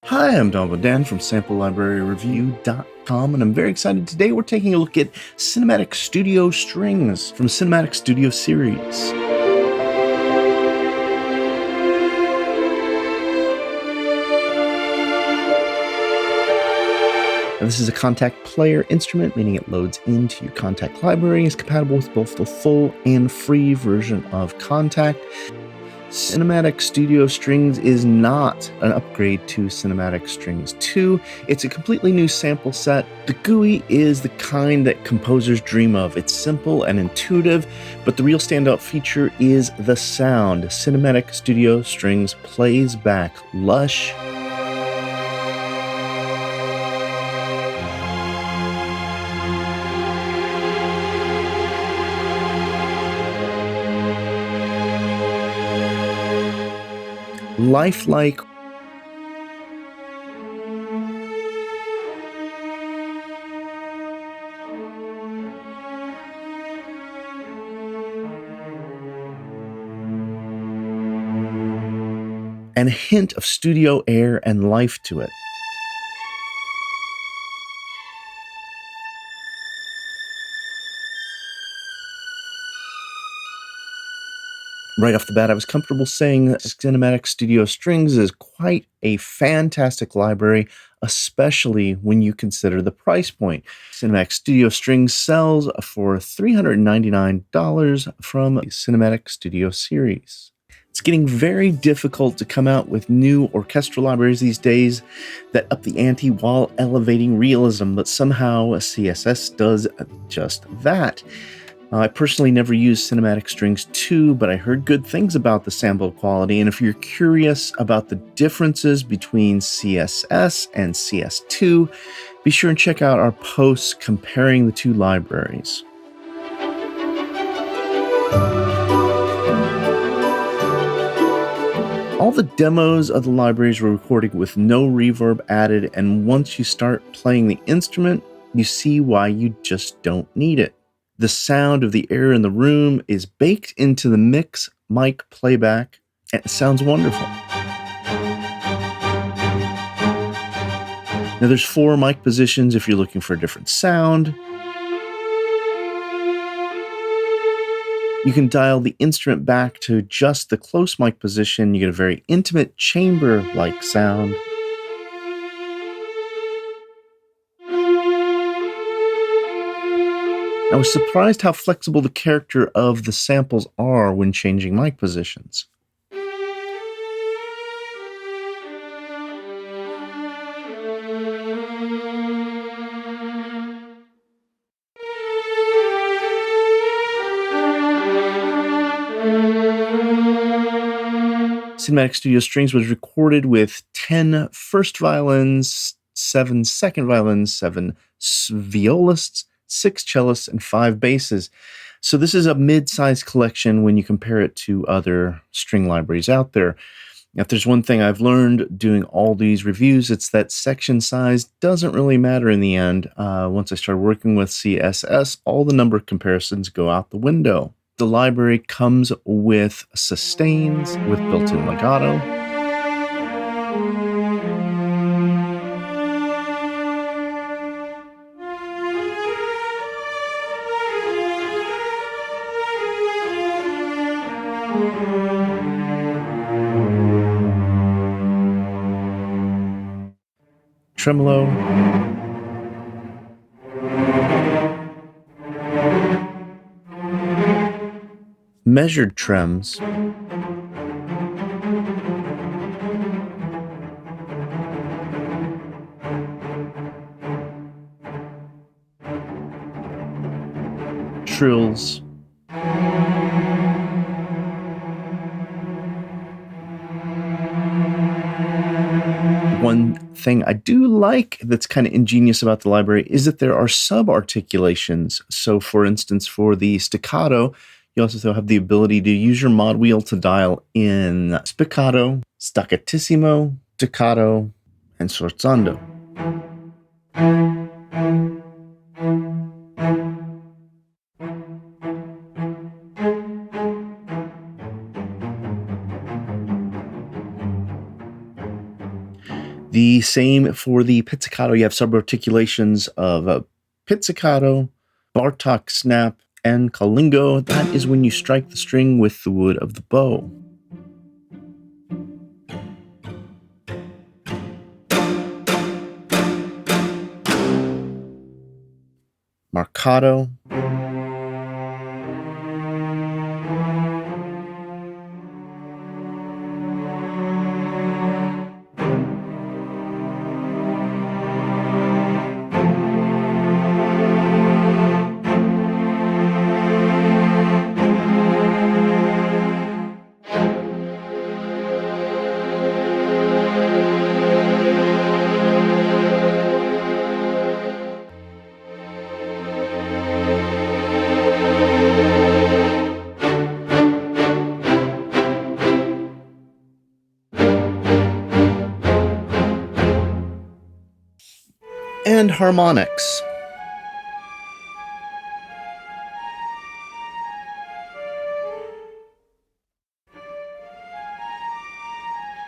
Hi, I'm Don Dan from SampleLibraryReview.com, and I'm very excited. Today we're taking a look at Cinematic Studio Strings from the Cinematic Studio series. Now, this is a KONTAKT player instrument, meaning it loads into your KONTAKT library and is compatible with both the full and free version of KONTAKT. Cinematic Studio Strings is not an upgrade to Cinematic Strings 2. It's a completely new sample set. The GUI is the kind that composers dream of. It's simple and intuitive, but the real standout feature is the sound. Cinematic Studio Strings plays back lush, lifelike, and a hint of studio air and life to it. Right off the bat, I was comfortable saying that Cinematic Studio Strings is quite a fantastic library, especially when you consider the price point. Cinematic Studio Strings sells for $399 from the Cinematic Studio series. It's getting very difficult to come out with new orchestral libraries these days that up the ante while elevating realism, but somehow CSS does just that. I personally never used Cinematic Strings 2, but I heard good things about the sample quality, and if you're curious about the differences between CSS and CS2, be sure and check out our posts comparing the two libraries. All the demos of the libraries were recorded with no reverb added, and once you start playing the instrument, you see why you just don't need it. The sound of the air in the room is baked into the mix mic playback, and it sounds wonderful. Now there's 4 mic positions if you're looking for a different sound. You can dial the instrument back to just the close mic position. You get a very intimate chamber-like sound. I was surprised how flexible the character of the samples are when changing mic positions. Cinematic Studio Strings was recorded with 10 first violins, 7 second violins, 7 violists, 6 cellists, and 5 basses. So this is a mid-sized collection when you compare it to other string libraries out there. If there's one thing I've learned doing all these reviews, it's that section size doesn't really matter in the end. Once I started working with CSS, all the number comparisons go out the window. The library comes with sustains with built-in legato, tremolo, measured trems, trills, one thing I do like that's kind of ingenious about the library is that there are sub-articulations. So for instance, for the staccato, you also have the ability to use your mod wheel to dial in spiccato, staccatissimo, staccato, and sforzando. The same for the pizzicato. You have subarticulations of pizzicato, Bartok snap, and kalingo. That is when you strike the string with the wood of the bow. Marcato. And harmonics.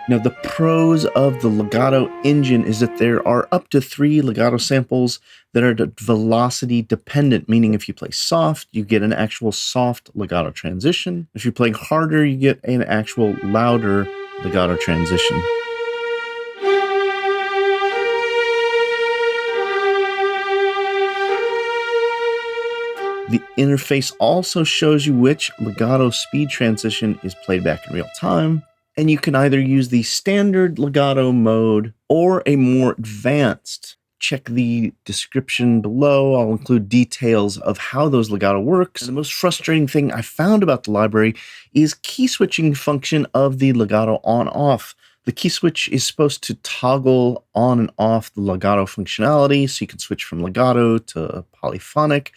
Now, the pros of the legato engine is that there are up to 3 legato samples that are velocity dependent, meaning if you play soft, you get an actual soft legato transition. If you're playing harder, you get an actual louder legato transition. The interface also shows you which legato speed transition is played back in real time, and you can either use the standard legato mode or a more advanced. Check the description below. I'll include details of how those legato works. The most frustrating thing I found about the library is key switching function of the legato on-off. The key switch is supposed to toggle on and off the legato functionality, so you can switch from legato to polyphonic.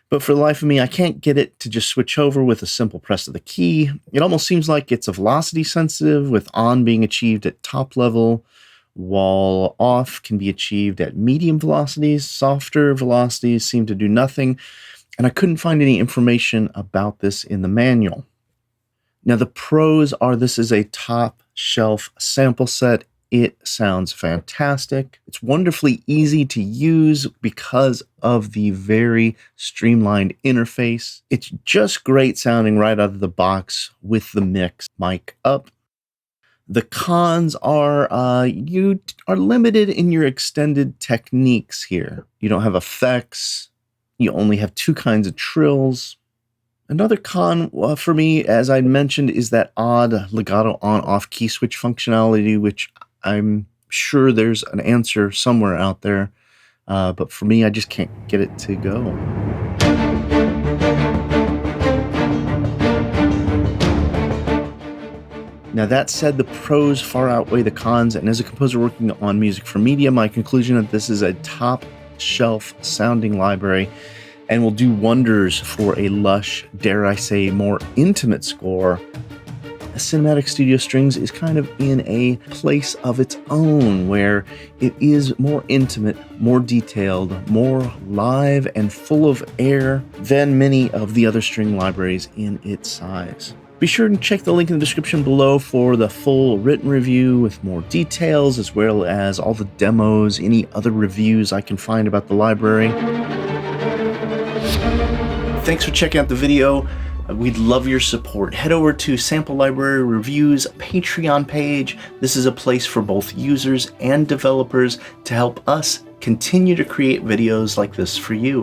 But for the life of me, I can't get it to just switch over with a simple press of the key. It almost seems like it's a velocity sensitive, with on being achieved at top level, while off can be achieved at medium velocities. Softer velocities seem to do nothing, and I couldn't find any information about this in the manual. Now, the pros are this is a top shelf sample set. It sounds fantastic. It's wonderfully easy to use because of the very streamlined interface. It's just great sounding right out of the box with the mix mic up. The cons are you are limited in your extended techniques here. You don't have effects. You only have 2 kinds of trills. Another con for me, as I mentioned, is that odd legato on-off key switch functionality, which I'm sure there's an answer somewhere out there, but for me, I just can't get it to go. Now, that said, the pros far outweigh the cons, and as a composer working on music for media, my conclusion that this is a top-shelf sounding library and will do wonders for a lush, dare I say, more intimate score. Cinematic Studio Strings is kind of in a place of its own where it is more intimate, more detailed, more live and full of air than many of the other string libraries in its size. Be sure to check the link in the description below for the full written review with more details, as well as all the demos, any other reviews I can find about the library. Thanks for checking out the video. We'd love your support. Head over to Sample Library Reviews Patreon page. This is a place for both users and developers to help us continue to create videos like this for you.